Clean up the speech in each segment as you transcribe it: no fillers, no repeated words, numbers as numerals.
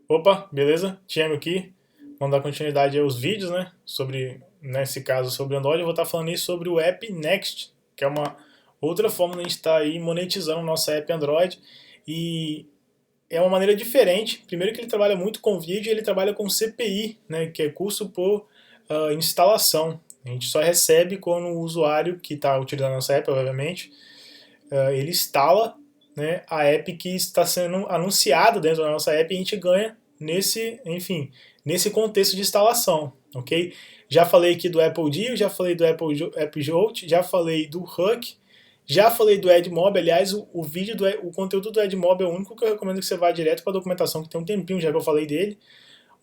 Opa, beleza? Tiago aqui. Vamos dar continuidade aos vídeos, né? Nesse caso, sobre Android. Eu vou estar falando aí sobre o App Next, que é uma outra forma de a gente estar aí monetizando o nosso app Android. E é uma maneira diferente. Primeiro que ele trabalha muito com vídeo e ele trabalha com CPI, né? Que é custo por instalação. A gente só recebe quando o usuário que está utilizando a nossa app, obviamente, ele instala, né, a app que está sendo anunciada dentro da nossa app e a gente ganha nesse contexto de instalação, ok? Já falei aqui do Apple Deal, já falei do App Jolt, já falei do Hook, já falei do Edmob. Aliás, o conteúdo do Edmob é o único que eu recomendo que você vá direto para a documentação, que tem um tempinho já que eu falei dele.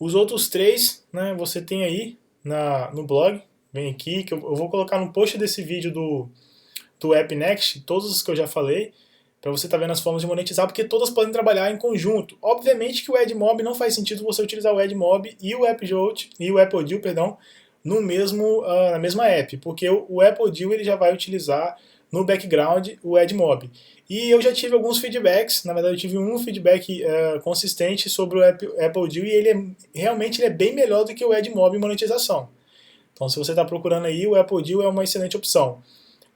Os outros três, né, você tem aí no blog, vem aqui, que eu vou colocar no post desse vídeo do App Next, todos os que eu já falei, para você estar vendo as formas de monetizar, porque todas podem trabalhar em conjunto. Obviamente que o Edmob não faz sentido você utilizar o Edmob e o AppJolt e o Apple Deal, perdão, na mesma app, porque o Apple Deal ele já vai utilizar no background o Edmob. E eu já tive alguns feedbacks, na verdade eu tive um feedback consistente sobre o Apple Deal e realmente ele é bem melhor do que o Edmob em monetização. Então se você está procurando aí, o Apple Deal é uma excelente opção.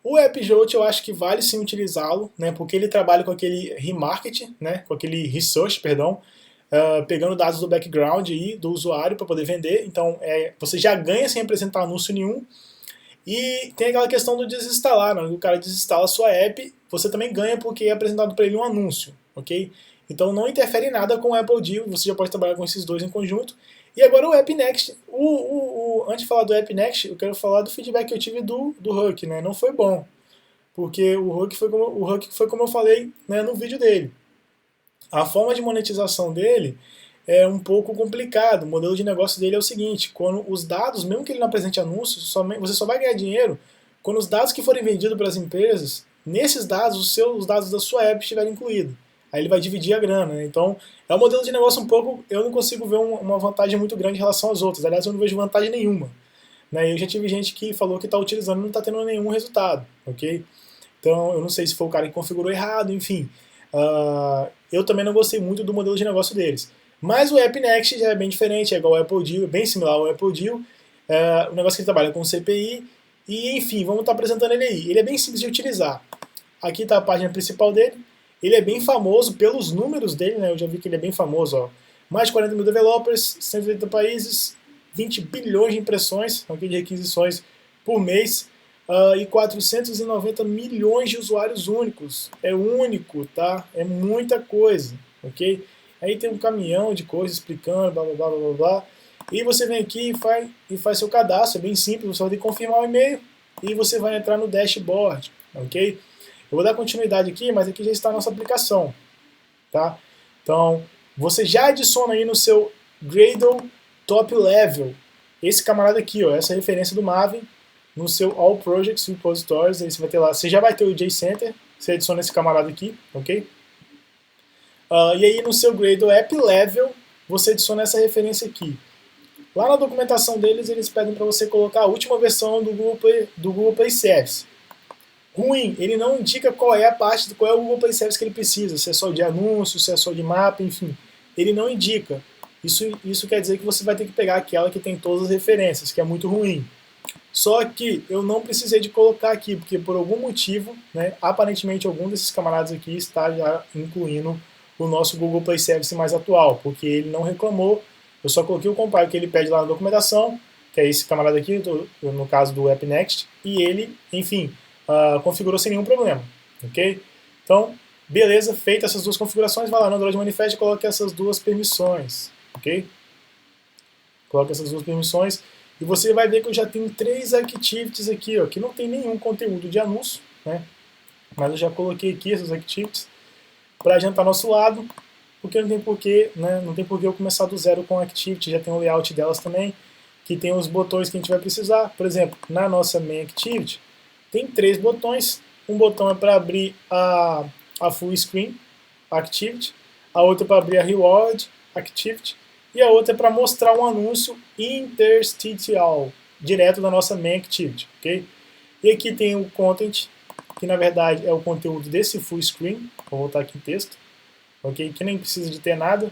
O AppJolt eu acho que vale sim utilizá-lo, né, porque ele trabalha com aquele remarketing, né, com aquele research, perdão, pegando dados do background aí, do usuário para poder vender. Então você já ganha sem apresentar anúncio nenhum. E tem aquela questão do desinstalar, né? O cara desinstala a sua app, você também ganha porque é apresentado para ele um anúncio, ok? Então não interfere em nada com o Apple Deal, você já pode trabalhar com esses dois em conjunto. E agora o App Next. Antes de falar do App Next, eu quero falar do feedback que eu tive do Huck, né? Não foi bom, porque o Huck foi como eu falei, né, no vídeo dele. A forma de monetização dele é um pouco complicado. O modelo de negócio dele é o seguinte: quando os dados, mesmo que ele não apresente anúncios, você só vai ganhar dinheiro quando os dados que forem vendidos para as empresas, nesses dados, os dados da sua app estiverem incluídos. Aí ele vai dividir a grana, né? Então, é um modelo de negócio um pouco. Eu não consigo ver uma vantagem muito grande em relação às outras. Aliás, eu não vejo vantagem nenhuma. Né? Eu já tive gente que falou que está utilizando e não está tendo nenhum resultado, ok? Então, eu não sei se foi o cara que configurou errado, enfim. Eu também não gostei muito do modelo de negócio deles. Mas o App Next já é bem diferente, é igual ao Apple Deal, bem similar ao Apple Deal. O negócio que ele trabalha com CPI. E, enfim, vamos estar apresentando ele aí. Ele é bem simples de utilizar. Aqui está a página principal dele. Ele é bem famoso pelos números dele, né? Eu já vi que ele é bem famoso. Ó. Mais de 40 mil developers, 180 países, 20 bilhões de impressões, aqui de requisições por mês, e 490 milhões de usuários únicos. É único, tá? É muita coisa, ok? Aí tem um caminhão de coisas explicando, blá blá blá blá blá. E você vem aqui e faz seu cadastro, é bem simples, você vai ter que confirmar o e-mail e você vai entrar no dashboard, ok? Eu vou dar continuidade aqui, mas aqui já está a nossa aplicação, tá? Então, você já adiciona aí no seu Gradle Top Level esse camarada aqui, ó, essa referência do Maven no seu All Projects Repositories, aí você vai ter lá, você já vai ter o JCenter, você adiciona esse camarada aqui, ok? E aí no seu Gradle App Level, você adiciona essa referência aqui. Lá na documentação deles, eles pedem para você colocar a última versão do Google Play Service. Ruim, ele não indica qual é a parte, qual é o Google Play Service que ele precisa, se é só de anúncio, se é só de mapa, enfim. Ele não indica. Isso quer dizer que você vai ter que pegar aquela que tem todas as referências, que é muito ruim. Só que eu não precisei de colocar aqui, porque por algum motivo, né, aparentemente algum desses camaradas aqui está já incluindo o nosso Google Play Service mais atual, porque ele não reclamou. Eu só coloquei o compile que ele pede lá na documentação, que é esse camarada aqui, no caso do App Next, e ele, enfim, configurou sem nenhum problema, ok? Então, beleza, feitas essas duas configurações, vai lá no Android Manifest e coloque essas duas permissões, ok? Coloque essas duas permissões e você vai ver que eu já tenho 3 activities aqui, ó, que não tem nenhum conteúdo de anúncio, né? Mas eu já coloquei aqui essas activities para adiantar nosso lado, porque não tem porquê, né? Não tem porquê eu começar do zero com a activity, já tem o layout delas também, que tem os botões que a gente vai precisar. Por exemplo, na nossa main activity, tem 3 botões. Um botão é para abrir a full screen activity, a outra é para abrir a reward activity e a outra é para mostrar um anúncio interstitial, direto da nossa main activity, ok? E aqui tem o content, que na verdade é o conteúdo desse full screen. Vou voltar aqui em texto, ok? Que nem precisa de ter nada.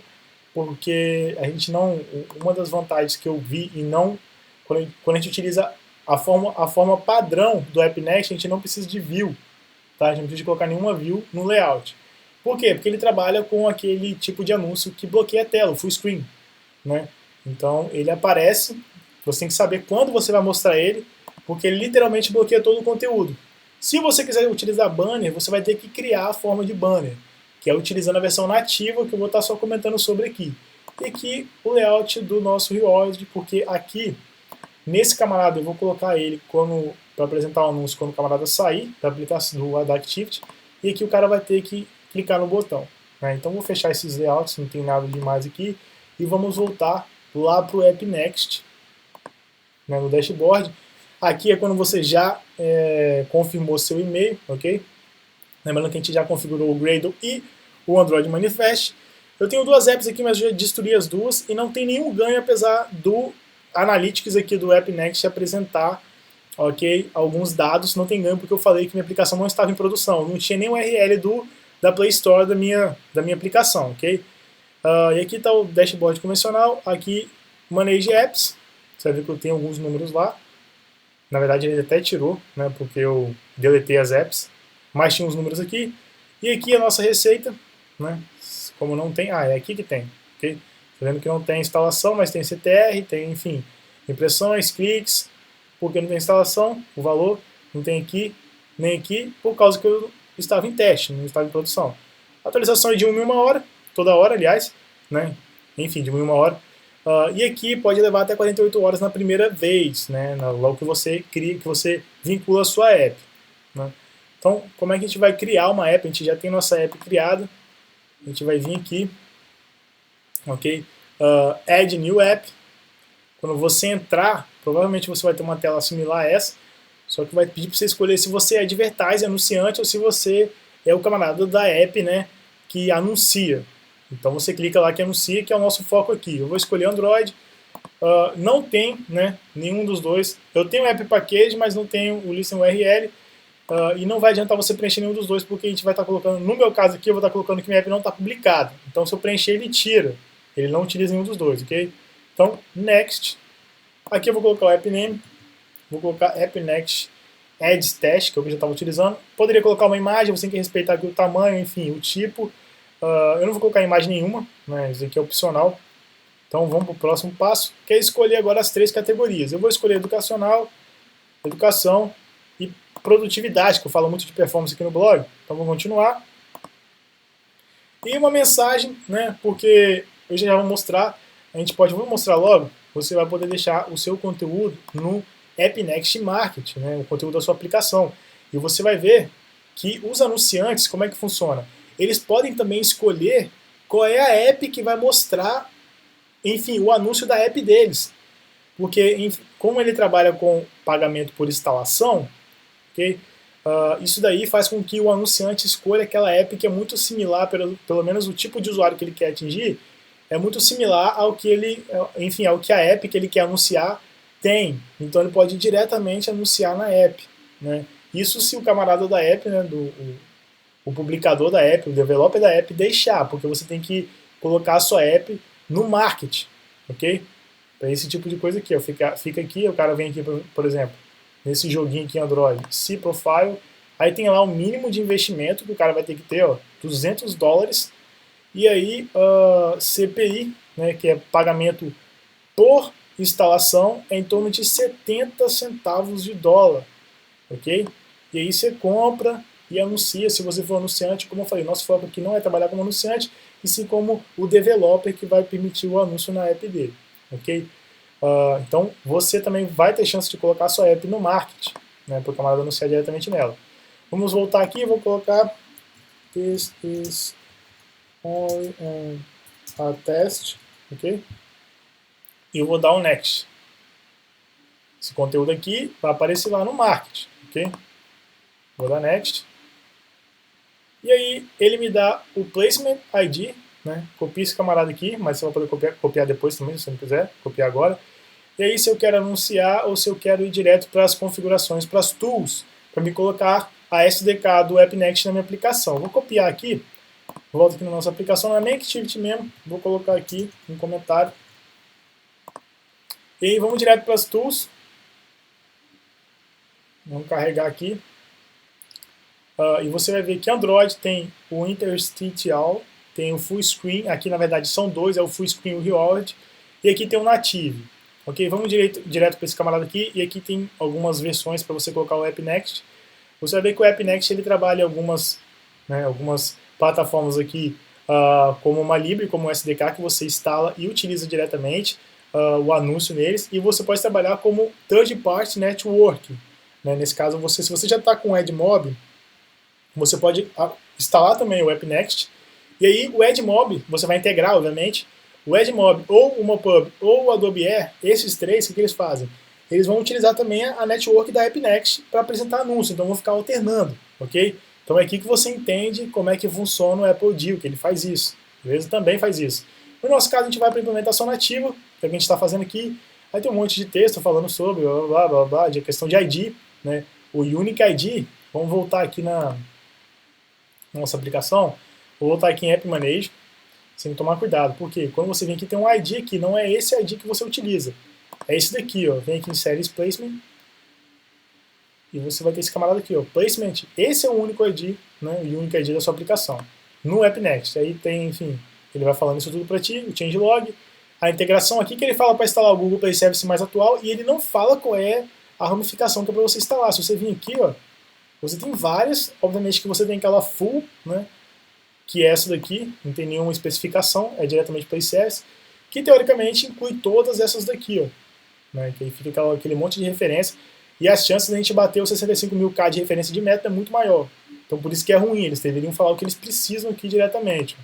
porque a gente não, uma das vantagens que eu vi e não, quando a gente utiliza a forma padrão do App Next, a gente não precisa de view, tá? A gente não precisa de colocar nenhuma view no layout. Por quê? Porque ele trabalha com aquele tipo de anúncio que bloqueia a tela, o full screen, né? Então ele aparece, você tem que saber quando você vai mostrar ele, porque ele literalmente bloqueia todo o conteúdo. Se você quiser utilizar banner, você vai ter que criar a forma de banner, que é utilizando a versão nativa, que eu vou estar só comentando sobre aqui. E aqui o layout do nosso reward, porque aqui, nesse camarada, eu vou colocar ele para apresentar o anúncio quando o camarada sair da aplicação do AdActivity, e aqui o cara vai ter que clicar no botão. Né? Então vou fechar esses layouts, não tem nada demais aqui, e vamos voltar lá para o App Next, né, no dashboard. Aqui é quando você já confirmou seu e-mail, ok? Lembrando que a gente já configurou o Gradle e o Android Manifest. Eu tenho duas apps aqui, mas eu já destruí as duas e não tem nenhum ganho, apesar do Analytics aqui do App Next apresentar, ok, alguns dados. Não tem ganho porque eu falei que minha aplicação não estava em produção, não tinha nem o URL da Play Store da minha aplicação, ok? E aqui está o dashboard convencional, aqui Manage Apps, você vai ver que eu tenho alguns números lá. Na verdade ele até tirou, né, porque eu deletei as apps, mas tinha uns números aqui. E aqui a nossa receita, né, como não tem, é aqui que tem, ok? Tá vendo que não tem instalação, mas tem CTR, tem, enfim, impressões, cliques, porque não tem instalação, o valor, não tem aqui, nem aqui, por causa que eu estava em teste, não estava em produção. A atualização é de 1 em 1 hora, toda hora, aliás, né, enfim, de 1 em 1 hora. E aqui pode levar até 48 horas na primeira vez, né, logo que você cria, que você vincula a sua app. Né? Então, como é que a gente vai criar uma app? A gente já tem nossa app criada, a gente vai vir aqui, ok? Add New App. Quando você entrar, provavelmente você vai ter uma tela similar a essa, só que vai pedir para você escolher se você é advertiser, anunciante, ou se você é o camarada da app, né, que anuncia. Então você clica lá que anuncia, que é o nosso foco aqui. Eu vou escolher Android. Não tem, né, nenhum dos dois. Eu tenho o App Package, mas não tenho o Listen URL. E não vai adiantar você preencher nenhum dos dois, porque a gente vai estar colocando, no meu caso aqui, eu vou estar colocando que minha app não está publicada. Então se eu preencher, ele tira. Ele não utiliza nenhum dos dois, ok? Então, Next. Aqui eu vou colocar o App Name. Vou colocar App Next Ads Test, que eu já estava utilizando. Poderia colocar uma imagem, você tem que respeitar aqui o tamanho, enfim, o tipo. Eu não vou colocar imagem nenhuma, né? Isso aqui é opcional. Então vamos para o próximo passo, que é escolher agora as 3 categorias. Eu vou escolher educacional, educação e produtividade, que eu falo muito de performance aqui no blog. Então vou continuar. E uma mensagem, né? Porque eu já vou mostrar, vou mostrar logo, você vai poder deixar o seu conteúdo no App Next Market, né? O conteúdo da sua aplicação. E você vai ver que os anunciantes, como é que funciona? Eles podem também escolher qual é a app que vai mostrar, enfim, o anúncio da app deles. Porque, como ele trabalha com pagamento por instalação, okay, isso daí faz com que o anunciante escolha aquela app que é muito similar, pelo menos o tipo de usuário que ele quer atingir, é muito similar ao que enfim, ao que a app que ele quer anunciar tem. Então ele pode diretamente anunciar na app. Né? Isso se o camarada da app, né, o publicador da app, o developer da app deixar, porque você tem que colocar a sua app no market, ok? Para esse tipo de coisa aqui, ó, fica aqui, o cara vem aqui, por exemplo, nesse joguinho aqui Android, C Profile, aí tem lá o mínimo de investimento que o cara vai ter que ter, ó, $200, e aí CPI, né, que é pagamento por instalação, é em torno de 70 centavos de dólar, ok? E aí você compra e anuncia, se você for anunciante, como eu falei, nosso foco aqui não é trabalhar como anunciante, e sim como o developer que vai permitir o anúncio na app dele, ok? Então você também vai ter chance de colocar a sua app no market, né, para o camarada anunciar diretamente nela. Vamos voltar aqui, vou colocar this is only a test, ok? E eu vou dar um next. Esse conteúdo aqui vai aparecer lá no market, ok? Vou dar next. E aí ele me dá o placement ID, né? Copia esse camarada aqui, mas você vai poder copiar depois também, se você não quiser, copiar agora. E aí se eu quero anunciar ou se eu quero ir direto para as configurações, para as tools, para me colocar a SDK do App Next na minha aplicação. Vou copiar aqui, Volto aqui na nossa aplicação, na minha Activity mesmo, vou colocar aqui um comentário. E aí vamos direto para as tools. Vamos carregar aqui. E você vai ver que Android tem o interstitial, tem o full screen, aqui na verdade são dois, é o full screen e o reward, e aqui tem o native. Ok, vamos direto para esse camarada aqui, e aqui tem algumas versões para você colocar o App Next. Você vai ver que o App Next ele trabalha algumas plataformas aqui, como uma Libre, como o SDK, que você instala e utiliza diretamente o anúncio neles, e você pode trabalhar como third party network. Né? Nesse caso, se você já está com o AdMob, você pode instalar também o App Next, e aí o AdMob, você vai integrar, obviamente, o AdMob ou o Mopub ou o Adobe Air, esses três, o que eles fazem? Eles vão utilizar também a network da App Next para apresentar anúncio, então vão ficar alternando, ok? Então é aqui que você entende como é que funciona o Apple Deal, que ele faz isso, beleza? Também faz isso. No nosso caso, a gente vai para a implementação nativa, que a gente está fazendo aqui, aí tem um monte de texto falando sobre blá, blá, blá, de questão de ID, né? O Unique ID, vamos voltar aqui na nossa aplicação, vou voltar aqui em App Manager, você tem que tomar cuidado, porque quando você vem aqui tem um ID aqui, não é esse ID que você utiliza, é esse daqui, ó. Vem aqui em Series Placement, e você vai ter esse camarada aqui, ó, Placement, esse é o único ID, né, o Unique ID da sua aplicação, no App Next, aí tem, enfim, ele vai falando isso tudo para ti, o changelog, a integração aqui que ele fala para instalar o Google Play Service mais atual, e ele não fala qual é a ramificação que é para você instalar. Se você vir aqui, ó, você tem várias, obviamente que você tem aquela full, né, que é essa daqui, não tem nenhuma especificação, é diretamente Play Service, que teoricamente inclui todas essas daqui, ó, né, que aí fica aquele monte de referência, e as chances de a gente bater os 65.000K de referência de meta é muito maior. Então por isso que é ruim, eles deveriam falar o que eles precisam aqui diretamente.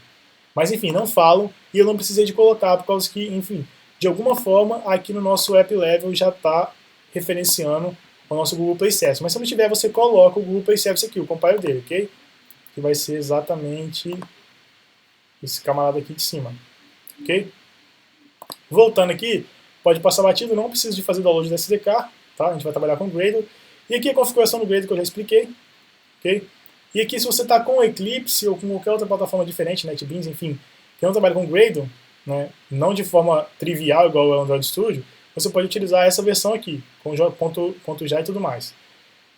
Mas enfim, não falam, e eu não precisei de colocar, por causa que, enfim, de alguma forma, aqui no nosso App Level já está referenciando o nosso Google Play Service. Mas se não tiver, você coloca o Google Play Service aqui, o compile dele, ok? Que vai ser exatamente esse camarada aqui de cima, ok? Voltando aqui, pode passar batido, não precisa de fazer download do SDK, tá? A gente vai trabalhar com o Gradle. E aqui a configuração do Gradle que eu já expliquei, ok? E aqui se você está com o Eclipse ou com qualquer outra plataforma diferente, NetBeans, enfim, que não trabalha com Gradle, né, não de forma trivial igual o Android Studio, você pode utilizar essa versão aqui, com .já e tudo mais.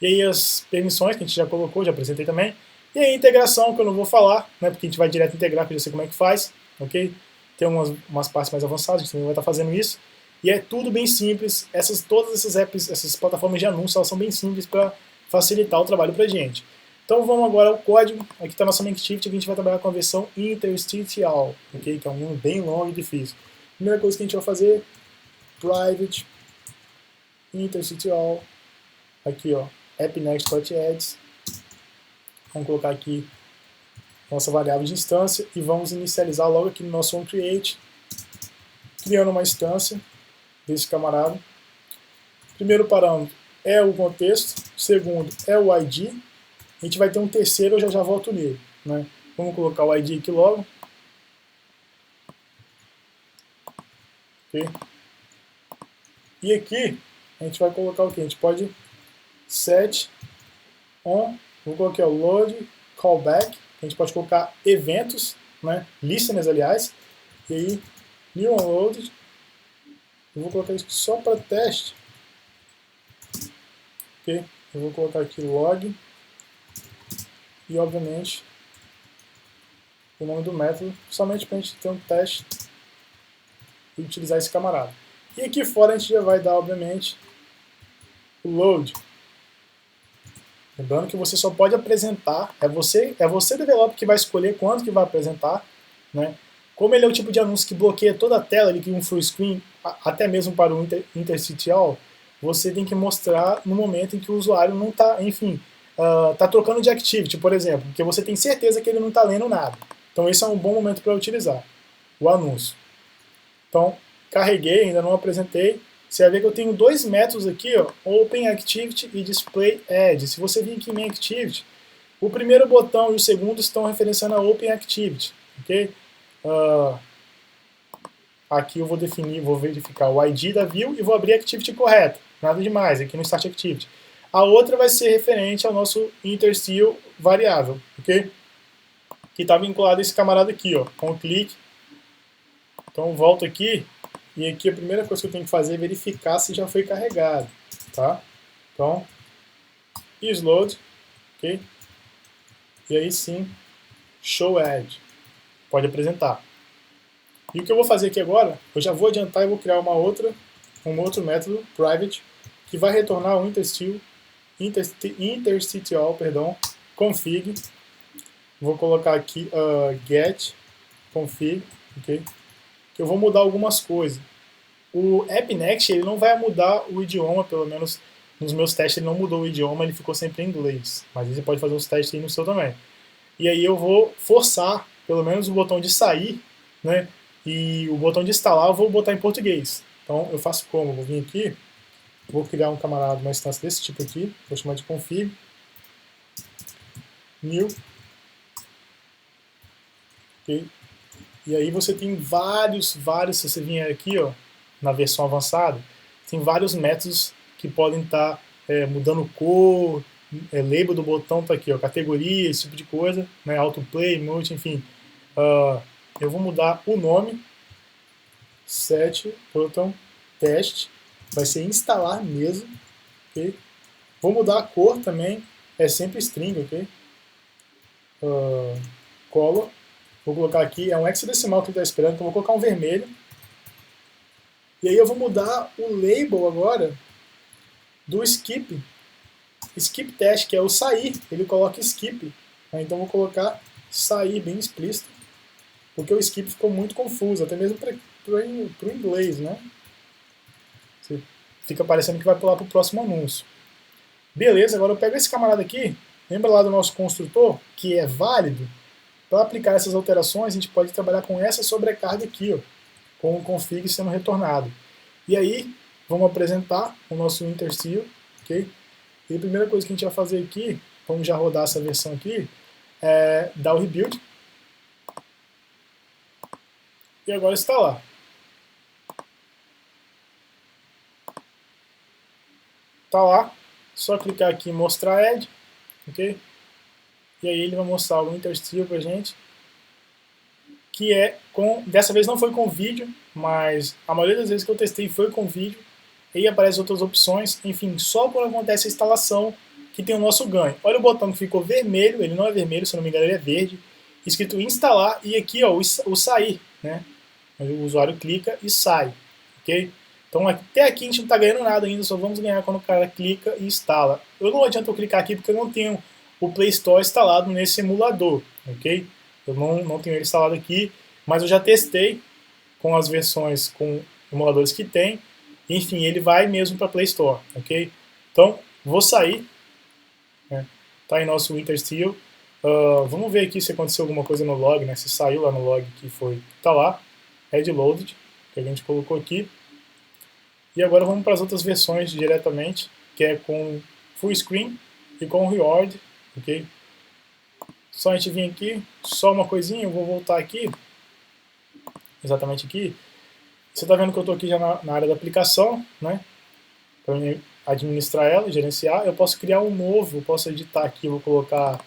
E aí as permissões que a gente já colocou, já apresentei também. E aí a integração, que eu não vou falar, né, porque a gente vai direto integrar, que eu já sei como é que faz, ok? Tem umas partes mais avançadas, a gente também vai estar fazendo isso. E é tudo bem simples, todas essas apps, essas plataformas de anúncio, elas são bem simples para facilitar o trabalho para a gente. Então vamos agora ao código, aqui está a nossa Activity, que a gente vai trabalhar com a versão interstitial, ok? Que é um nome bem longo e difícil. Primeira coisa que a gente vai fazer, private interstitial, aqui ó, appnext.ads, vamos colocar aqui nossa variável de instância e vamos inicializar logo aqui no nosso onCreate, criando uma instância desse camarada. Primeiro parâmetro é o contexto, segundo é o ID, a gente vai ter um terceiro, eu já volto nele, né? Vamos colocar o ID aqui logo. Okay. E aqui a gente vai colocar o que? A gente pode set on, vou colocar o load callback, a gente pode colocar eventos, né? Listeners, aliás, e aí new unloaded, eu vou colocar isso só para teste. Ok, eu vou colocar aqui log e obviamente o nome do método, somente para a gente ter um teste e utilizar esse camarada. E aqui fora a gente já vai dar, obviamente, o load. Lembrando que você só pode apresentar, é você developer que vai escolher quando que vai apresentar, né? Como ele é o tipo de anúncio que bloqueia toda a tela, ele cria um full screen, até mesmo para o interstitial, você tem que mostrar no momento em que o usuário não está, enfim, está trocando de activity, por exemplo, porque você tem certeza que ele não está lendo nada. Então esse é um bom momento para utilizar o anúncio. Então, carreguei, ainda não apresentei. Você vai ver que eu tenho dois métodos aqui, ó, OpenActivity e DisplayAd. Se você vir aqui em Activity, o primeiro botão e o segundo estão referenciando a OpenActivity, ok? Aqui eu vou verificar o ID da view e vou abrir a Activity correta. Nada demais, aqui no Start Activity. A outra vai ser referente ao nosso interstitial variável, ok? que está vinculado a esse camarada aqui, ó, com o clique. Então eu volto aqui, e aqui a primeira coisa que eu tenho que fazer é verificar se já foi carregado, tá? Então, isLoad, ok? E aí sim, show add, pode apresentar. E o que eu vou fazer aqui agora, eu já vou adiantar e vou criar um outro método, private, que vai retornar o interstitial, config. Vou colocar aqui get config, ok? Que eu vou mudar algumas coisas. O AppNext ele não vai mudar o idioma, pelo menos nos meus testes ele não mudou o idioma, ele ficou sempre em inglês. Mas você pode fazer os testes aí no seu também. E aí eu vou forçar, pelo menos o botão de sair, né? E o botão de instalar eu vou botar em português. Então eu faço como? Vou vir aqui, vou criar um camarada, uma instância desse tipo aqui, vou chamar de config, new, ok? E aí você tem vários, se você vier aqui, ó, na versão avançada, tem vários métodos que podem estar mudando cor, label do botão tá aqui, ó, categoria, esse tipo de coisa, né, autoplay, multi, enfim. Eu vou mudar o nome, set button test, vai ser instalar mesmo, ok? Vou mudar a cor também, é sempre string, ok? Color, vou colocar aqui, é um hexadecimal que ele está esperando, então vou colocar um vermelho. E aí eu vou mudar o label agora do skip test, que é o sair, ele coloca skip, né? Então vou colocar sair bem explícito, porque o skip ficou muito confuso, até mesmo para o inglês, né? Você fica parecendo que vai pular para o próximo anúncio. Beleza, agora eu pego esse camarada aqui, lembra lá do nosso construtor, que é válido. Para aplicar essas alterações, a gente pode trabalhar com essa sobrecarga aqui, ó, com o config sendo retornado. E aí, vamos apresentar o nosso interstitial, ok? E a primeira coisa que a gente vai fazer aqui, vamos já rodar essa versão aqui, é dar o rebuild. E agora está lá. Está lá, só clicar aqui em mostrar add, ok? E aí ele vai mostrar o interstitial pra gente, que é com, dessa vez não foi com vídeo, mas a maioria das vezes que eu testei foi com vídeo, e aí aparecem outras opções, enfim, só quando acontece a instalação que tem o nosso ganho. Olha o botão que ficou vermelho, ele não é vermelho, se não me engano ele é verde, escrito instalar, e aqui ó, o sair, né? O usuário clica e sai, ok? Então até aqui a gente não está ganhando nada ainda, só vamos ganhar quando o cara clica e instala. Eu não adianta eu clicar aqui porque eu não tenho o Play Store instalado nesse emulador, ok? Eu não tenho ele instalado aqui, mas eu já testei com as versões com emuladores que tem. Enfim, ele vai mesmo para Play Store, ok? Então, vou sair, né? Tá aí nosso Interstitial. Vamos ver aqui se aconteceu alguma coisa no log, né? Se saiu lá no log que foi, tá lá, add loaded, que a gente colocou aqui. E agora vamos para as outras versões diretamente, que é com full screen e com reward, ok? Só a gente vir aqui, só uma coisinha, eu vou voltar aqui, exatamente aqui. Você está vendo que eu estou aqui já na área da aplicação, né? Para administrar ela, gerenciar. Eu posso criar um novo, eu posso editar aqui, vou colocar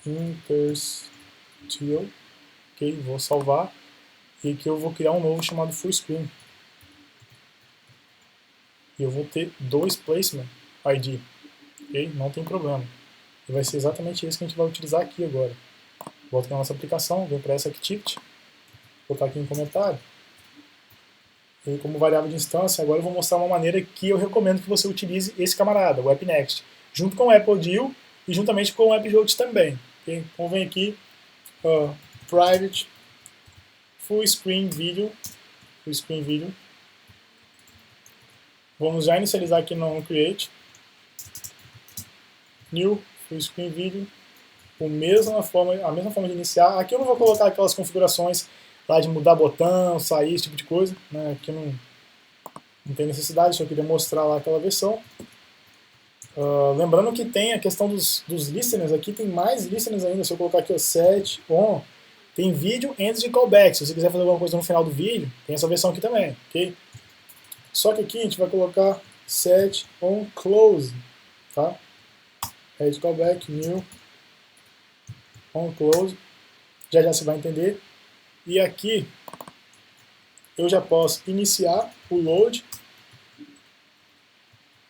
interstitial, ok? Vou salvar. E aqui eu vou criar um novo chamado full screen. E eu vou ter dois placement ID, ok? Não tem problema. E vai ser exatamente isso que a gente vai utilizar aqui agora. Volto na nossa aplicação, vem para essa activity, vou botar aqui em comentário. E como variável de instância, agora eu vou mostrar uma maneira que eu recomendo que você utilize esse camarada, o AppNext, junto com o AppleDeal e juntamente com o AppJolt também. Okay? Então vem aqui, private, full screen video, Vamos já inicializar aqui no create, new, full screen video, a mesma forma de iniciar. Aqui eu não vou colocar aquelas configurações lá de mudar botão, sair, esse tipo de coisa, né? Aqui não tem necessidade, só queria mostrar lá aquela versão. Lembrando que tem a questão dos listeners, aqui tem mais listeners ainda, se eu colocar aqui o set, on, tem vídeo antes de callback, se você quiser fazer alguma coisa no final do vídeo, tem essa versão aqui também, ok? Só que aqui a gente vai colocar set on close, tá? Add callback, new, on close, já já você vai entender. E aqui eu já posso iniciar o load.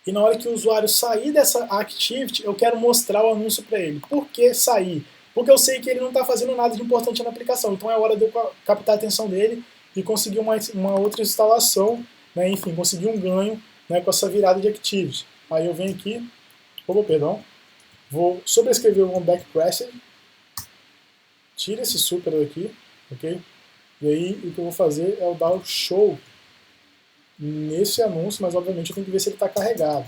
E na hora que o usuário sair dessa activity, eu quero mostrar o anúncio para ele. Por que sair? Porque eu sei que ele não está fazendo nada de importante na aplicação. Então é hora de eu captar a atenção dele e conseguir uma outra instalação, né? Enfim, conseguir um ganho, né, com essa virada de activity. Aí eu venho aqui, vou sobrescrever o back pressure, tira esse super daqui, ok? E aí o que eu vou fazer é dar o show nesse anúncio, mas obviamente eu tenho que ver se ele está carregado.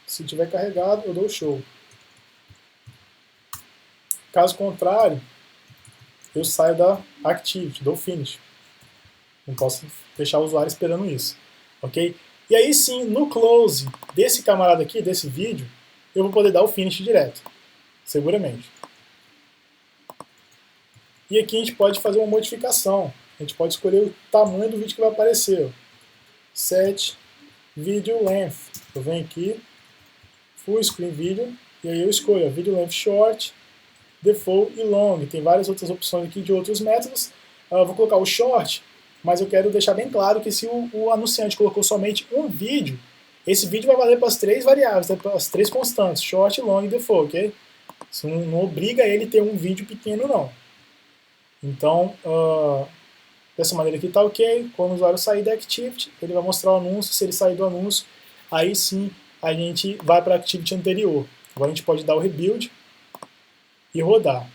Se tiver carregado, eu dou o show. Caso contrário, eu saio da activity, dou finish. Não posso deixar o usuário esperando isso, ok? E aí sim, no close desse camarada aqui, desse vídeo, eu vou poder dar o finish direto, seguramente. E aqui a gente pode fazer uma modificação. A gente pode escolher o tamanho do vídeo que vai aparecer. Set Video Length. Eu venho aqui, Full Screen Video, e aí eu escolho Video Length Short, Default e Long. Tem várias outras opções aqui de outros métodos. Eu vou colocar o Short, mas eu quero deixar bem claro que se o anunciante colocou somente um vídeo, esse vídeo vai valer para as três variáveis, para as três constantes, Short, Long e Default, ok? Isso não obriga ele a ter um vídeo pequeno, não. Então, dessa maneira aqui está ok. Quando o usuário sair da Activity, ele vai mostrar o anúncio. Se ele sair do anúncio, aí sim a gente vai para a Activity anterior. Agora a gente pode dar o Rebuild e rodar.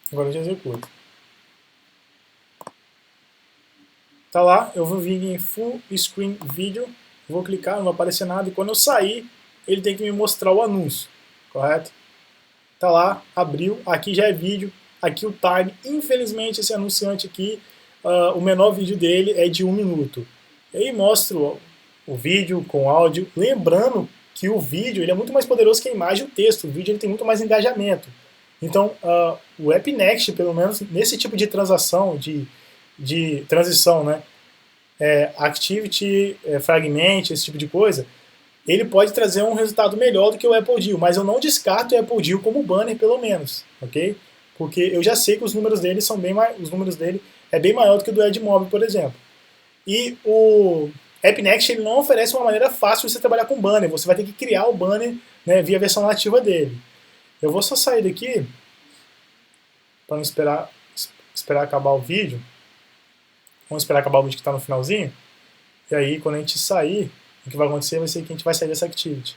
Agora a gente executa. Tá lá, eu vou vir em Full Screen Video, vou clicar, não vai aparecer nada, e quando eu sair, ele tem que me mostrar o anúncio, correto? Tá lá, abriu, aqui já é vídeo, aqui o time, infelizmente esse anunciante aqui, o menor vídeo dele é de 1 minuto. E aí mostro o vídeo com áudio, lembrando que o vídeo ele é muito mais poderoso que a imagem e o texto, o vídeo ele tem muito mais engajamento. Então, o App Next, pelo menos nesse tipo de transação, de transição, né? Activity, Fragment, esse tipo de coisa, ele pode trazer um resultado melhor do que o Apple Deal, mas eu não descarto o Apple Deal como banner, pelo menos, ok? Porque eu já sei que os números dele são os números dele é bem maior do que o do AdMob, por exemplo. E o App Next ele não oferece uma maneira fácil de você trabalhar com banner, você vai ter que criar o banner, né, via a versão nativa dele. Eu vou só sair daqui para não esperar acabar o vídeo. Vamos esperar acabar o vídeo que está no finalzinho. E aí, quando a gente sair, o que vai acontecer vai ser que a gente vai sair dessa Activity.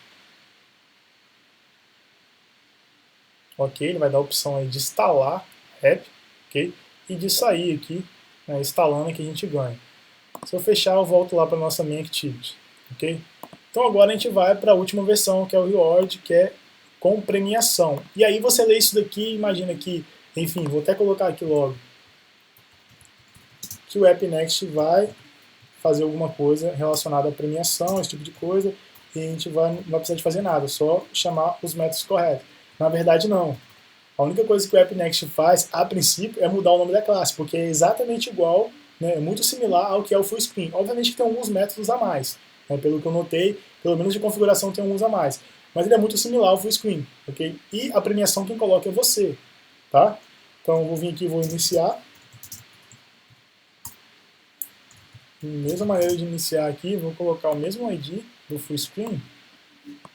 Ok, ele vai dar a opção aí de instalar app, ok? E de sair aqui, né, instalando que a gente ganha. Se eu fechar, eu volto lá para a nossa main Activity, ok? Então agora a gente vai para a última versão, que é o Reward, que é com premiação. E aí você lê isso daqui e imagina que, enfim, vou até colocar aqui logo, que o App Next vai fazer alguma coisa relacionada à premiação, esse tipo de coisa, e a gente não vai precisar de fazer nada, só chamar os métodos corretos. Na verdade, não. A única coisa que o App Next faz, a princípio, é mudar o nome da classe, porque é exatamente igual, né, é muito similar ao que é o Full Screen. Obviamente que tem alguns métodos a mais, né, pelo que eu notei, pelo menos de configuração tem alguns a mais, mas ele é muito similar ao Full Screen, ok? E a premiação quem coloca é você, tá? Então eu vou vir aqui e vou iniciar. Mesma maneira de iniciar aqui, vou colocar o mesmo ID do Full Screen,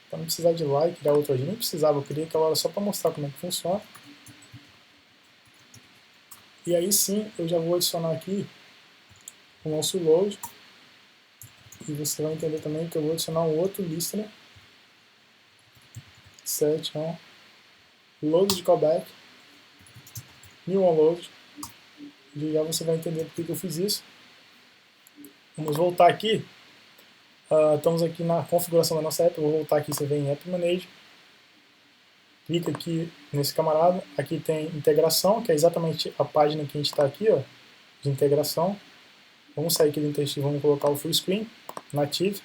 para não precisar de lá e criar outro ID, nem precisava, eu criei aquela hora só para mostrar como é que funciona. E aí sim, eu já vou adicionar aqui o nosso load, e você vai entender também que eu vou adicionar um outro listener, set on load de callback, new on load, e já você vai entender por que eu fiz isso. Vamos voltar aqui. Estamos aqui na configuração da nossa app. Eu vou voltar aqui, você vem em App Manager. Clica aqui nesse camarada. Aqui tem integração, que é exatamente a página que a gente está aqui, ó, de integração. Vamos sair aqui do texto e vamos colocar o Full Screen, Native.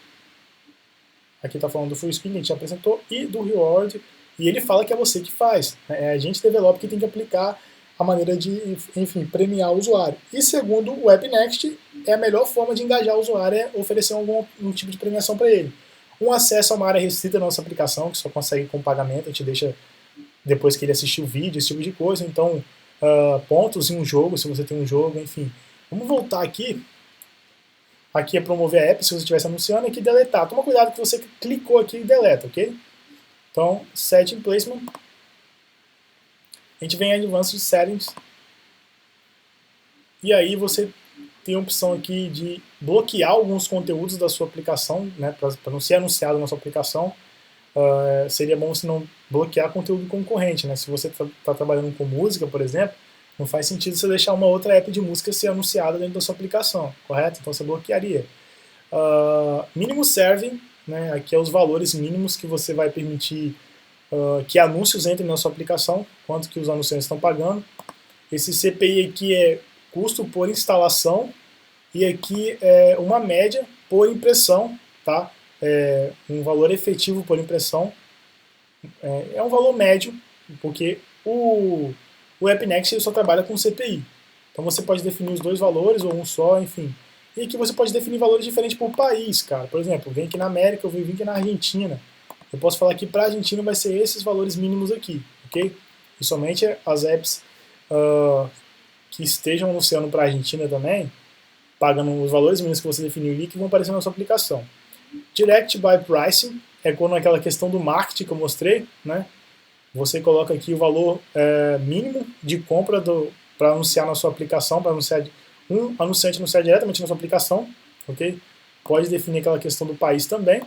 Aqui está falando do Full Screen, que a gente já apresentou, e do Reward. E ele fala que é você que faz. É a gente developer que tem que aplicar a maneira de, enfim, premiar o usuário. E segundo o App Next, é a melhor forma de engajar o usuário é oferecer um tipo de premiação para ele. um acesso a uma área restrita da nossa aplicação, que só consegue com pagamento, a gente deixa depois que ele assistir o vídeo, esse tipo de coisa. Então, pontos em um jogo, se você tem um jogo, enfim. Vamos voltar aqui. Aqui é promover a app, se você estivesse anunciando, e aqui deletar. Toma cuidado que você clicou aqui e deleta, ok? Então, Setting Placement. A gente vem em Advanced Settings. E aí você tem a opção aqui de bloquear alguns conteúdos da sua aplicação, né, para não ser anunciado na sua aplicação. Seria bom você não bloquear conteúdo concorrente, né? Se você está trabalhando com música, por exemplo, não faz sentido você deixar uma outra app de música ser anunciada dentro da sua aplicação, correto? Então você bloquearia. Mínimo serving, né? Aqui é os valores mínimos que você vai permitir que anúncios entrem na sua aplicação, quanto que os anunciantes estão pagando. Esse CPI aqui é custo por instalação e aqui é uma média por impressão, tá? Um valor efetivo por impressão. É um valor médio, porque o AppNext só trabalha com CPI. Então você pode definir os dois valores ou um só, enfim. E aqui você pode definir valores diferentes por país, cara. Por exemplo, vem aqui na América, eu vim aqui na Argentina. Eu posso falar que para a Argentina vai ser esses valores mínimos aqui, ok? E somente as apps que estejam anunciando para a Argentina também, pagando os valores mínimos que você definiu ali, que vão aparecer na sua aplicação. Direct by Pricing é quando aquela questão do marketing que eu mostrei, né? Você coloca aqui o valor mínimo de compra para anunciar na sua aplicação, para anunciar um anunciante anunciar diretamente na sua aplicação, ok? Pode definir aquela questão do país também.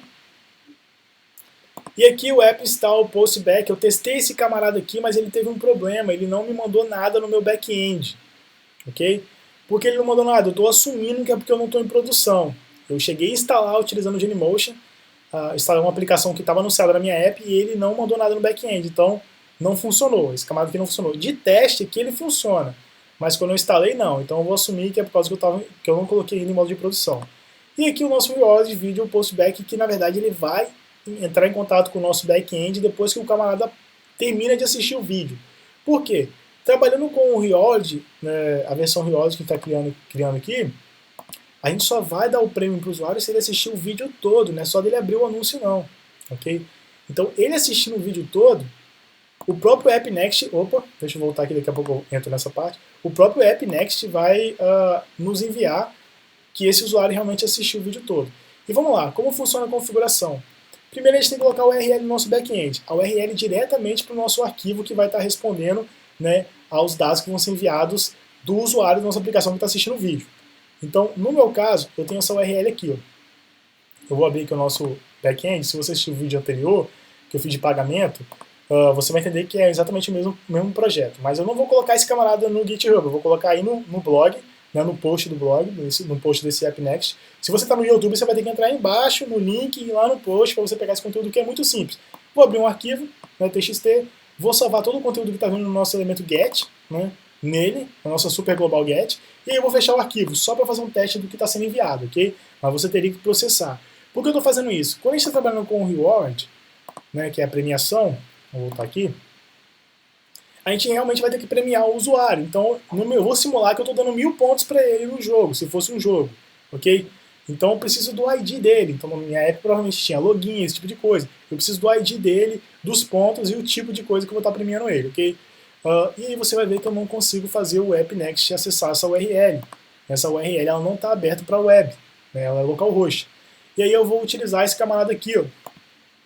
E aqui o App Install Postback, eu testei esse camarada aqui, mas ele teve um problema, ele não me mandou nada no meu back-end, ok? Por que ele não mandou nada? Eu estou assumindo que é porque eu não estou em produção. Eu cheguei a instalar utilizando o Genymotion, instalei uma aplicação que estava anunciada na minha app e ele não mandou nada no back-end, então não funcionou, esse camarada aqui não funcionou. De teste aqui ele funciona, mas quando eu instalei não, então eu vou assumir que é por causa que eu não coloquei ele em modo de produção. E aqui o nosso Reward Video Postback, que na verdade ele vai entrar em contato com o nosso back-end depois que o camarada termina de assistir o vídeo. Por quê? Trabalhando com o Reward, né, a versão Reward que está criando aqui, a gente só vai dar o prêmio para o usuário se ele assistir o vídeo todo, não é só dele abrir o anúncio não, ok? Então ele assistindo o vídeo todo, o próprio AppNext, deixa eu voltar aqui, daqui a pouco eu entro nessa parte, o próprio AppNext vai nos enviar que esse usuário realmente assistiu o vídeo todo. E vamos lá, como funciona a configuração? Primeiro a gente tem que colocar o URL no nosso back-end, a URL diretamente para o nosso arquivo que vai estar respondendo, né, aos dados que vão ser enviados do usuário da nossa aplicação que está assistindo o vídeo. Então, no meu caso, eu tenho essa URL aqui. Ó. Eu vou abrir aqui o nosso back-end. Se você assistiu o vídeo anterior, que eu fiz de pagamento, você vai entender que é exatamente o mesmo projeto. Mas eu não vou colocar esse camarada no GitHub, eu vou colocar aí no blog, né, no post do blog, no post desse AppNext. Se você está no YouTube, você vai ter que entrar aí embaixo, no link, e lá no post, para você pegar esse conteúdo, que é muito simples. Vou abrir um arquivo, né, TXT, vou salvar todo o conteúdo que está vindo no nosso elemento get, né, nele, na nossa super global get, e aí eu vou fechar o arquivo, só para fazer um teste do que está sendo enviado, ok? Mas você teria que processar. Por que eu estou fazendo isso? Quando a gente está trabalhando com o reward, né, que é a premiação, vou voltar aqui, a gente realmente vai ter que premiar o usuário. Então, eu vou simular que eu estou dando 1000 pontos para ele no jogo, se fosse um jogo, ok? Então eu preciso do ID dele. Então na minha app provavelmente tinha login, esse tipo de coisa. Eu preciso do ID dele, dos pontos e o tipo de coisa que eu vou estar premiando ele, ok? E aí você vai ver que eu não consigo fazer o AppNext acessar essa URL. Essa URL ela não está aberta para a web, né? Ela é localhost. E aí eu vou utilizar esse camarada aqui, ó,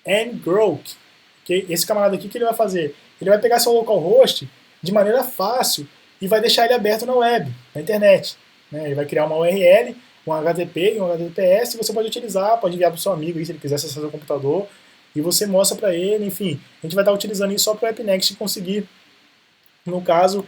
ngrok. Okay? Esse camarada aqui, o que ele vai fazer? Ele vai pegar seu localhost de maneira fácil e vai deixar ele aberto na web, na internet. Né? Ele vai criar uma URL, um HTTP e um HTTPS, e você pode utilizar, pode enviar para o seu amigo aí, se ele quiser acessar seu computador, e você mostra para ele, enfim. A gente vai estar utilizando isso só para o AppNext conseguir, no caso,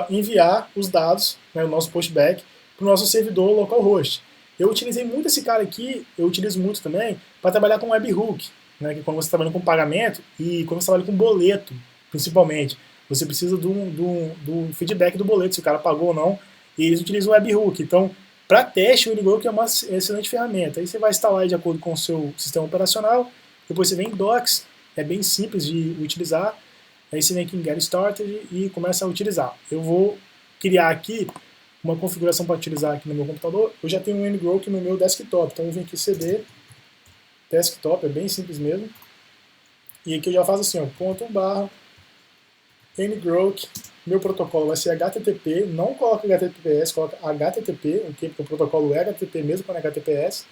enviar os dados, né, o nosso postback, para o nosso servidor localhost. Eu utilizei muito esse cara aqui, eu utilizo muito também, para trabalhar com webhook, né, que quando você trabalha com pagamento e quando você trabalha com boleto, principalmente, você precisa do feedback do boleto, se o cara pagou ou não, e eles utilizam o webhook. Então, para teste, o ngrok é uma excelente ferramenta. Aí você vai instalar de acordo com o seu sistema operacional, depois você vem em Docs, é bem simples de utilizar, aí você vem aqui em Get Started e começa a utilizar. Eu vou criar aqui uma configuração para utilizar aqui no meu computador. Eu já tenho um ngrok no meu desktop, então eu venho aqui cd desktop, é bem simples mesmo. E aqui eu já faço assim, ó, ponto barra ngrok, meu protocolo vai ser HTTP, não coloca HTTPS, coloca HTTP, ok? Porque o protocolo é HTTP mesmo quando é HTTPS.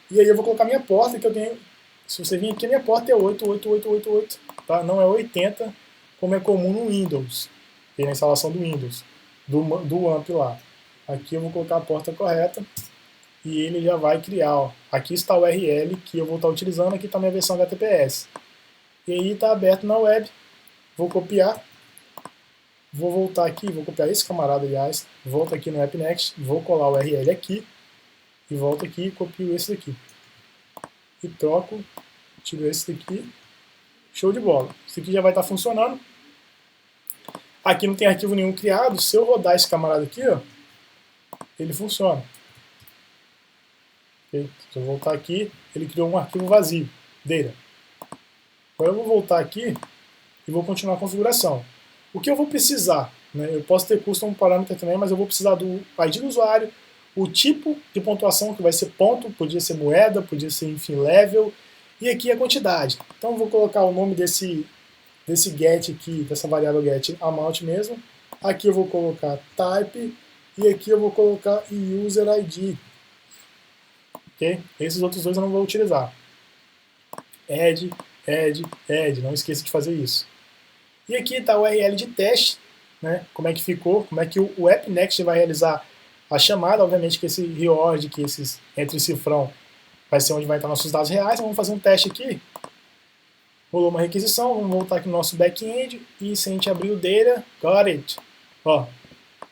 E aí eu vou colocar minha porta, que eu tenho, se você vir aqui, minha porta é 88888, tá? Não é 80, como é comum no Windows, na instalação do Windows, do AMP lá. Aqui eu vou colocar a porta correta e ele já vai criar, ó. Aqui está o URL que eu vou estar utilizando, aqui está a minha versão HTTPS. E aí está aberto na web, vou copiar, vou voltar aqui, vou copiar esse camarada, aliás, volto aqui no AppNext, vou colar o URL aqui, e volto aqui e copio esse daqui. E troco, tiro esse daqui, show de bola. Isso aqui já vai estar funcionando. Aqui não tem arquivo nenhum criado, se eu rodar esse camarada aqui, ó, ele funciona. Okay? Se eu voltar aqui, ele criou um arquivo vazio, data. Agora eu vou voltar aqui e vou continuar a configuração. O que eu vou precisar? Né? Eu posso ter custom parâmetro também, mas eu vou precisar do ID do usuário, o tipo de pontuação, que vai ser ponto, podia ser moeda, podia ser, enfim, level, e aqui a quantidade. Então eu vou colocar o nome desse get aqui, dessa variável get amount mesmo. Aqui eu vou colocar type, e aqui eu vou colocar user ID. Okay? Esses outros dois eu não vou utilizar. Add, não esqueça de fazer isso. E aqui está o URL de teste, né? Como é que ficou, como é que o AppNext vai realizar a chamada, obviamente que esse reord, que esses entre cifrão, vai ser onde vai estar nossos dados reais. Vamos fazer um teste aqui. Rolou uma requisição, vamos voltar aqui no nosso back-end e se a gente abrir o data, got it. Ó,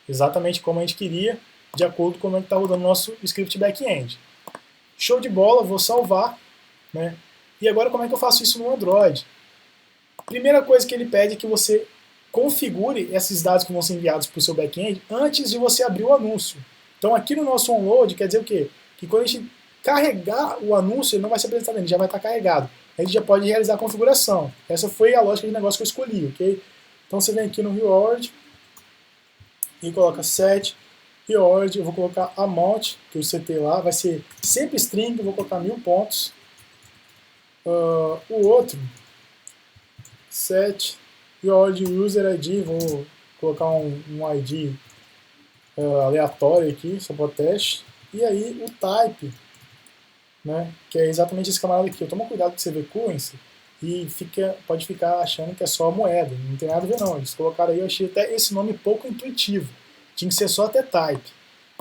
exatamente como a gente queria, de acordo com como é que está rodando o nosso script back-end. Show de bola, vou salvar, né? E agora como é que eu faço isso no Android? Primeira coisa que ele pede é que você configure esses dados que vão ser enviados para o seu back-end antes de você abrir o anúncio. Então aqui no nosso onload quer dizer o quê? Que quando a gente carregar o anúncio, ele não vai ser apresentado, ele já vai estar carregado. A gente já pode realizar a configuração. Essa foi a lógica de negócio que eu escolhi, ok? Então você vem aqui no reward e coloca set reward, eu vou colocar amount, que eu setei lá, vai ser sempre string, eu vou colocar 1000 pontos. O outro, set reward user ID, vou colocar um ID aleatório aqui, só para teste. E aí o type, né, que é exatamente esse camarada aqui. Toma cuidado com você ver currency e pode ficar achando que é só a moeda. Não tem nada a ver não. Eles colocaram aí, eu achei até esse nome pouco intuitivo. Tinha que ser só até type.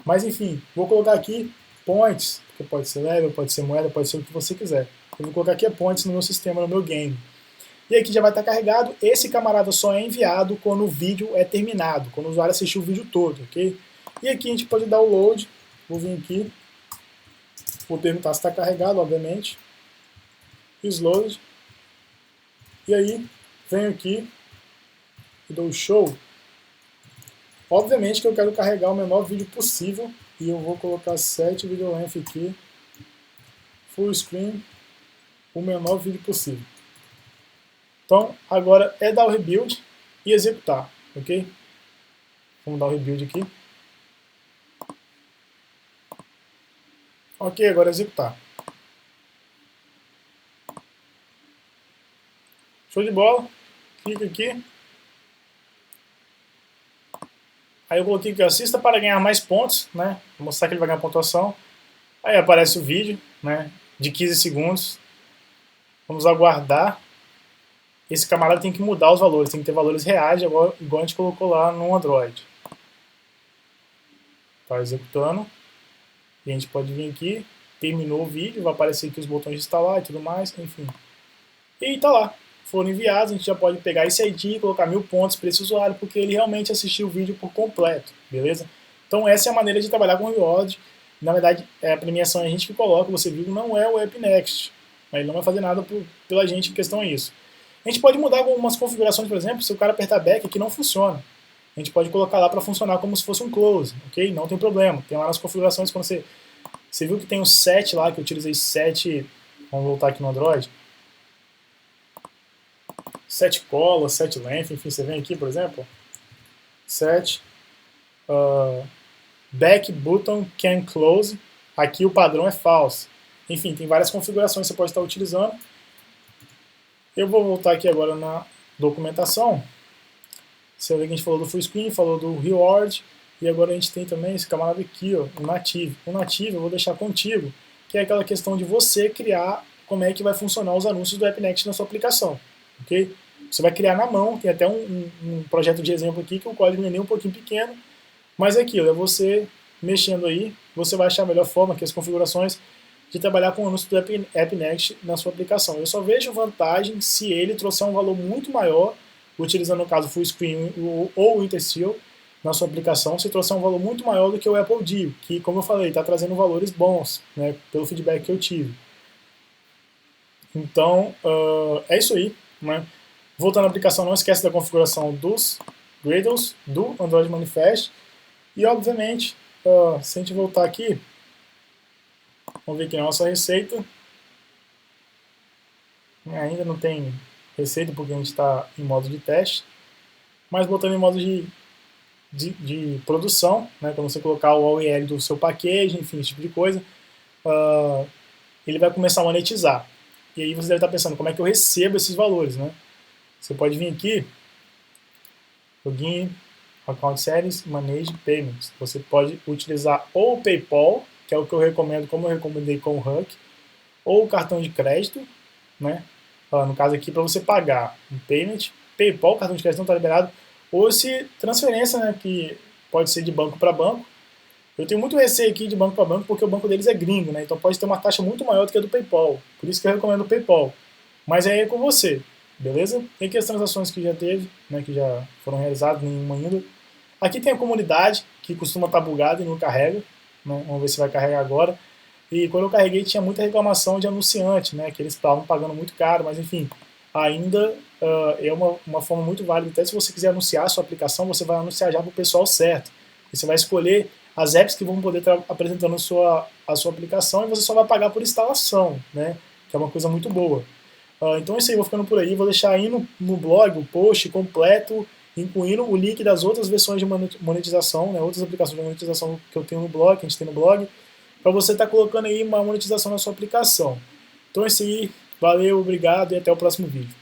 Mas enfim, vou colocar aqui points, que pode ser level, pode ser moeda, pode ser o que você quiser. Eu vou colocar aqui points no meu sistema, no meu game. E aqui já vai estar carregado. Esse camarada só é enviado quando o vídeo é terminado, quando o usuário assistiu o vídeo todo, ok? E aqui a gente pode dar o load. Vou vir aqui, vou perguntar se está carregado, obviamente. Load. E aí, venho aqui e dou show. Obviamente que eu quero carregar o menor vídeo possível e eu vou colocar 7 video length aqui, full screen, o menor vídeo possível. Então, agora é dar o rebuild e executar, ok? Vamos dar o rebuild aqui. Ok, agora executar. Show de bola. Clica aqui. Aí eu coloquei que assista para ganhar mais pontos, né? Vou mostrar que ele vai ganhar pontuação. Aí aparece o vídeo, né? De 15 segundos. Vamos aguardar. Esse camarada tem que mudar os valores, tem que ter valores reais, igual a gente colocou lá no Android. Está executando. E a gente pode vir aqui, terminou o vídeo, vai aparecer aqui os botões de instalar e tudo mais, enfim. E tá lá. Foram enviados, a gente já pode pegar esse ID e colocar 1000 pontos para esse usuário, porque ele realmente assistiu o vídeo por completo, beleza? Então essa é a maneira de trabalhar com o reward. Na verdade, a premiação é a gente que coloca, você viu, não é o AppNext. Ele não vai fazer nada pela gente, a questão é isso. A gente pode mudar algumas configurações, por exemplo, se o cara apertar back aqui não funciona. A gente pode colocar lá para funcionar como se fosse um close, ok? Não tem problema. Tem lá nas configurações, quando você viu que tem um set lá, que eu utilizei set, vamos voltar aqui no Android, set cola, set length, enfim, você vem aqui, por exemplo, set back button can close, aqui o padrão é false. Enfim, tem várias configurações que você pode estar utilizando. Eu vou voltar aqui agora na documentação. Você vê que a gente falou do full screen, falou do reward, e agora a gente tem também esse camarada aqui, ó, o native. O native eu vou deixar contigo, que é aquela questão de você criar como é que vai funcionar os anúncios do AppNext na sua aplicação, ok? Você vai criar na mão, tem até um projeto de exemplo aqui que o código não é nem um pouquinho pequeno, mas é aquilo, é você mexendo aí, você vai achar a melhor forma, que as configurações de trabalhar com o anúncio do AppNext na sua aplicação. Eu só vejo vantagem se ele trouxer um valor muito maior, utilizando no caso full screen ou o Intersteel na sua aplicação, se trouxer um valor muito maior do que o Apple Deal, que, como eu falei, está trazendo valores bons, né, pelo feedback que eu tive. Então, é isso aí. Né? Voltando à aplicação, não esquece da configuração dos Gradles, do Android Manifest. E, obviamente, se a gente voltar aqui, vamos ver aqui na nossa receita. Ainda não tem receita porque a gente está em modo de teste. Mas botando em modo de produção, né, quando você colocar o OEL do seu package, enfim, esse tipo de coisa, ele vai começar a monetizar. E aí você deve estar pensando, como é que eu recebo esses valores, né? Você pode vir aqui, Login, Account Settings, Manage Payments. Você pode utilizar ou o PayPal, que é o que eu recomendo, como eu recomendei com o Huck, ou o cartão de crédito, né? No caso aqui, para você pagar um payment, PayPal, cartão de crédito não está liberado, ou se transferência, né, que pode ser de banco para banco. Eu tenho muito receio aqui de banco para banco, porque o banco deles é gringo, né? Então pode ter uma taxa muito maior do que a do PayPal. Por isso que eu recomendo o PayPal. Mas aí é com você, beleza? Tem aqui as transações que já teve, né, que já foram realizadas, nenhuma ainda. Aqui tem a comunidade, que costuma estar bugada e não carrega. Né? Vamos ver se vai carregar agora. E quando eu carreguei tinha muita reclamação de anunciante, né, que eles estavam pagando muito caro, mas enfim, ainda é uma forma muito válida. Até se você quiser anunciar a sua aplicação, você vai anunciar já para o pessoal certo. E você vai escolher as apps que vão poder estar apresentando a sua aplicação e você só vai pagar por instalação, né, que é uma coisa muito boa. Então é isso aí, vou ficando por aí, vou deixar aí no blog o post completo, incluindo o link das outras versões de monetização, né, outras aplicações de monetização que eu tenho no blog, que a gente tem no blog, para você estar colocando aí uma monetização na sua aplicação. Então é isso aí, valeu, obrigado e até o próximo vídeo.